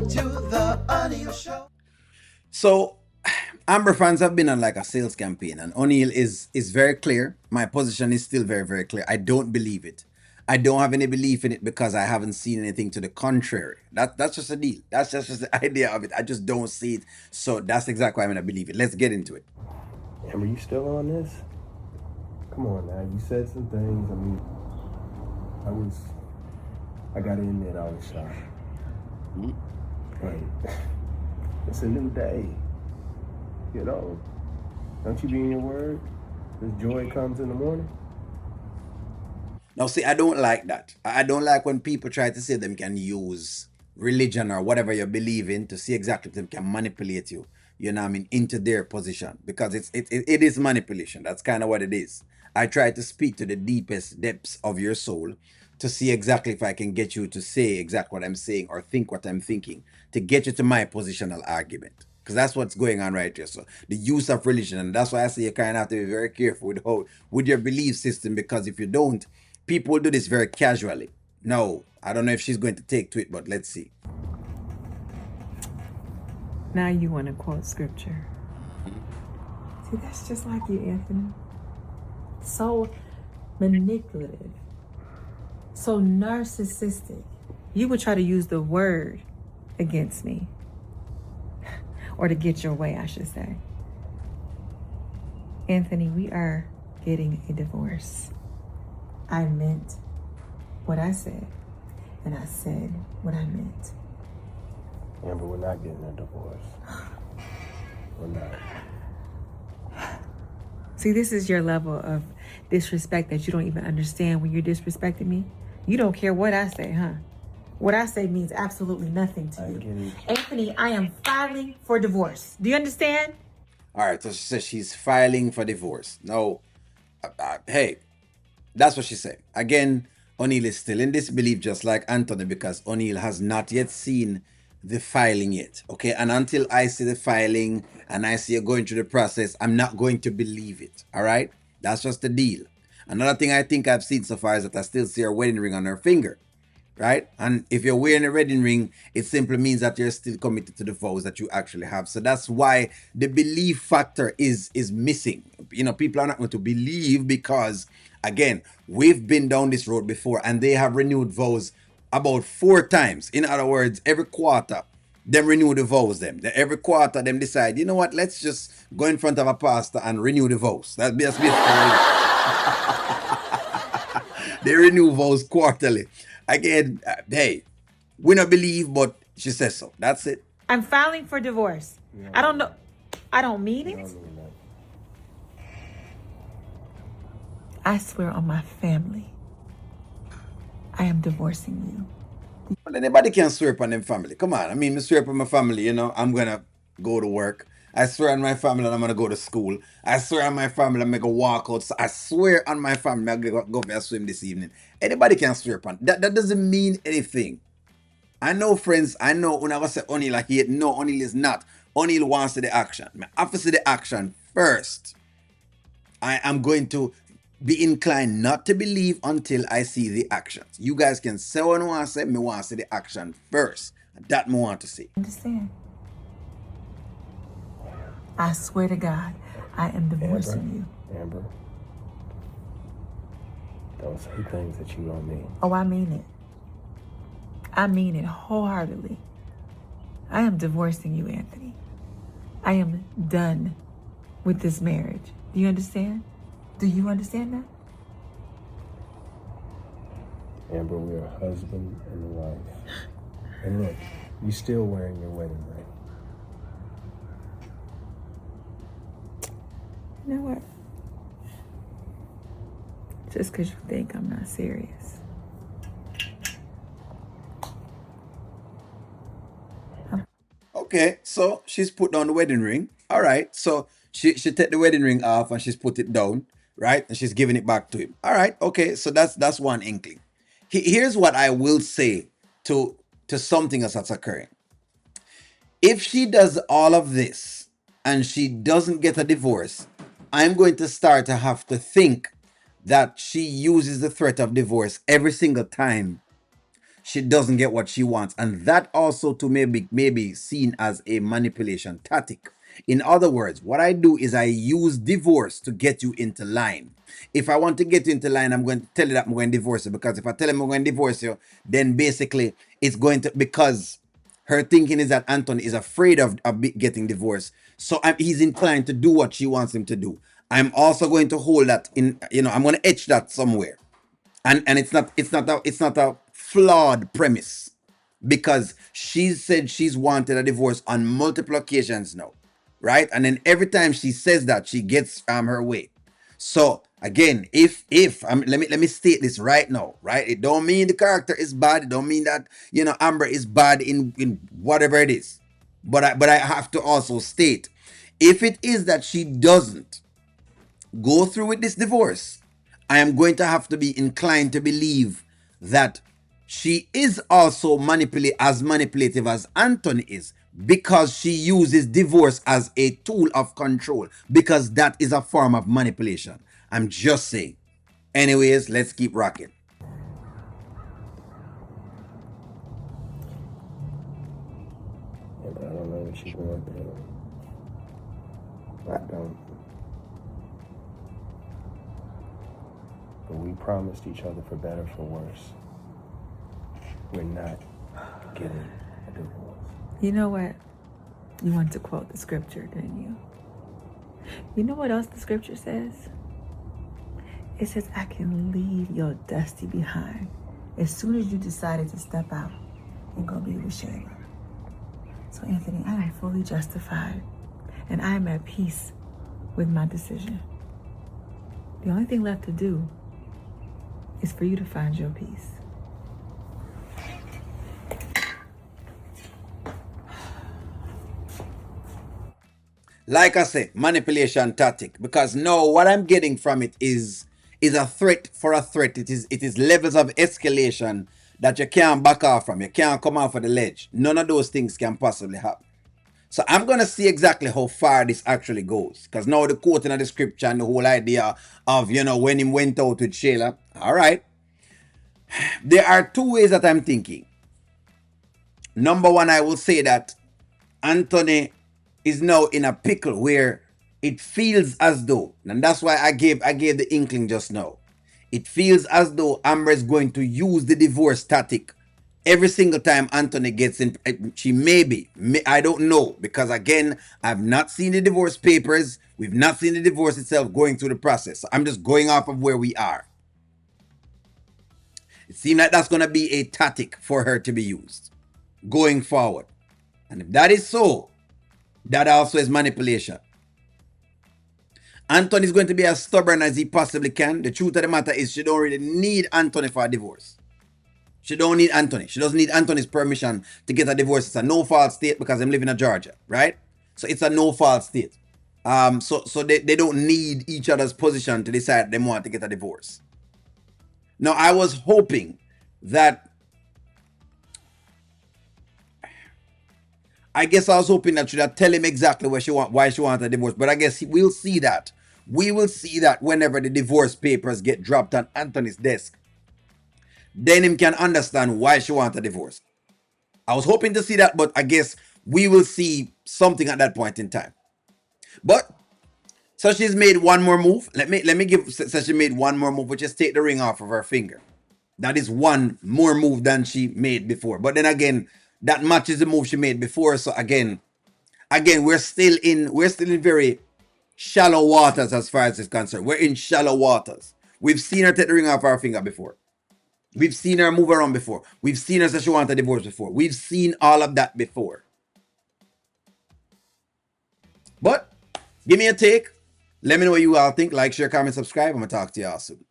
to the O'Neill Show. So, Amber fans have been on like a sales campaign, and O'Neill is very clear. My position is still very, very clear. I don't believe it. I don't have any belief in it because I haven't seen anything to the contrary. That's just a deal. That's just the idea of it. I just don't see it. So that's exactly why I'm gonna believe it. Let's get into it. Amber, you still on this? Come on now. You said some things. I mean, I got to admit I was shocked. But it's a new day. You know, don't you be in your word? This joy comes in the morning. Now, see, I don't like that. I don't like when people try to say them can use religion or whatever you believe in to see exactly if they can manipulate you. You know what I mean, into their position, because it is manipulation. That's kind of what it is. I try to speak to the deepest depths of your soul to see exactly if I can get you to say exactly what I'm saying or think what I'm thinking to get you to my positional argument. Because that's what's going on right here. So the use of religion, and that's why I say you kind of have to be very careful with your belief system, because if you don't, people do this very casually. No, I don't know if she's going to take to it, but let's see. Now you want to quote scripture. See, that's just like you, Anthony. So manipulative, so narcissistic. You would try to use the word against me, or to get your way, I should say. Anthony, we are getting a divorce. I meant what I said, and I said what I meant. Amber, we're not getting a divorce. We're not. See, this is your level of disrespect that you don't even understand when you're disrespecting me. You don't care what I say, huh? What I say means absolutely nothing to you. Anthony, I am filing for divorce. Do you understand? All right, so she says she's filing for divorce. No, hey, that's what she said. Again, O'Neill is still in disbelief, just like Anthony, because O'Neill has not yet seen the filing yet. Okay, and until I see the filing and I see you going through the process, I'm not going to believe it. All right, that's just the deal. Another thing I think I've seen so far is that I still see her wedding ring on her finger. Right? And if you're wearing a wedding ring, it simply means that you're still committed to the vows that you actually have. So that's why the belief factor is missing. You know, people are not going to believe because, again, we've been down this road before and they have renewed vows about 4 times. In other words, every quarter, them renew the vows them. Every quarter, them decide, you know what, let's just go in front of a pastor and renew the vows. That's basically they renew vows quarterly. Again, hey, we don't believe, but she says so. That's it. I'm filing for divorce. I don't know. I don't mean it. I swear on my family, I am divorcing you. Well, anybody can swear upon them family. Come on. I mean, I swear upon my family, you know, I'm going to go to work. I swear on my family that I'm going to go to school. I swear on my family I'm going to walk out. I swear on my family I'm going to go for a swim this evening. Anybody can swear upon. That doesn't mean anything. I know, friends, I know when I was say O'Neill like hate. No, O'Neill is not. O'Neill wants the action. I have to see the action first. I am going to be inclined not to believe until I see the actions. You guys can say what you want to say. Me want to see the action first. That me want to see. Understand? I swear to God, I am divorcing you. Amber, don't say things that you don't mean. Oh, I mean it. I mean it wholeheartedly. I am divorcing you, Anthony. I am done with this marriage. Do you understand? Do you understand that? Amber, we're a husband and a wife. And look, you're still wearing your wedding ring. You know what? Just because you think I'm not serious. Okay, so she's put down the wedding ring. All right, so she take the wedding ring off and she's put it down, right? And she's giving it back to him. All right, okay, so that's one inkling. Here's what I will say to something that's occurring. If she does all of this and she doesn't get a divorce, I'm going to start to have to think that she uses the threat of divorce every single time she doesn't get what she wants, and that also to maybe seen as a manipulation tactic. In other words, what I do is I use divorce to get you into line. If I want to get you into line, I'm going to tell you that I'm going to divorce you, because if I tell him I'm going to divorce you, then basically it's going to, because her thinking is that Anthony is afraid of getting divorced. So he's inclined to do what she wants him to do. I'm also going to hold that in, I'm going to etch that somewhere. And it's not a flawed premise, because she said she's wanted a divorce on multiple occasions now, right? And then every time she says that, she gets her way. So again, if let me state this right now, right? It don't mean the character is bad. It don't mean that Amber is bad in whatever it is. But I have to also state, if it is that she doesn't go through with this divorce, I am going to have to be inclined to believe that she is also as manipulative as Anthony is, because she uses divorce as a tool of control, because that is a form of manipulation. I'm just saying. Anyways, let's keep rocking. Yeah, but I don't know what she's going through. I don't. But we promised each other, for better, for worse, we're not getting a divorce. You know what? You want to quote the scripture, didn't you? You know what else the scripture says? It says, I can leave your dusty behind as soon as you decided to step out and go be with Shayla. So, Anthony, I am fully justified, and I am at peace with my decision. The only thing left to do is for you to find your peace. Like I say, manipulation tactic, because no, what I'm getting from it is a threat for a threat. It is levels of escalation that you can't back off from. You can't come off of the ledge. None of those things can possibly happen. So I'm going to see exactly how far this actually goes, because now the quote in the scripture and the whole idea of, when he went out with Shayla. All right. There are two ways that I'm thinking. Number one, I will say that Anthony is now in a pickle where it feels as though, and that's why I gave the inkling just now. It feels as though Amber is going to use the divorce tactic every single time Anthony gets in. She may, I don't know, because again, I've not seen the divorce papers. We've not seen the divorce itself going through the process. So I'm just going off of where we are. It seems like that's going to be a tactic for her to be used going forward. And if that is so, that also is manipulation. Anthony is going to be as stubborn as he possibly can. The truth of the matter is, she don't really need Anthony for a divorce. She don't need Anthony. She doesn't need Anthony's permission to get a divorce. It's a no-fault state, because I'm living in Georgia, right? So it's a no-fault state. So they don't need each other's position to decide they want to get a divorce. Now, I was hoping that, she'd tell him exactly why she wanted a divorce. But I guess we'll see that. We will see that whenever the divorce papers get dropped on Anthony's desk. Then him can understand why she wanted a divorce. I was hoping to see that, but I guess we will see something at that point in time. But so she's made one more move. Let me give. So she made one more move, which is take the ring off of her finger. That is one more move than she made before. But then again, that matches the move she made before. So again, we're still in very shallow waters as far as it's concerned. We're in shallow waters. We've seen her take the ring off her finger before. We've seen her move around before. We've seen her say she wanted a divorce before. We've seen all of that before. But give me a take. Let me know what you all think. Like, share, comment, subscribe. I'm going to talk to you all soon.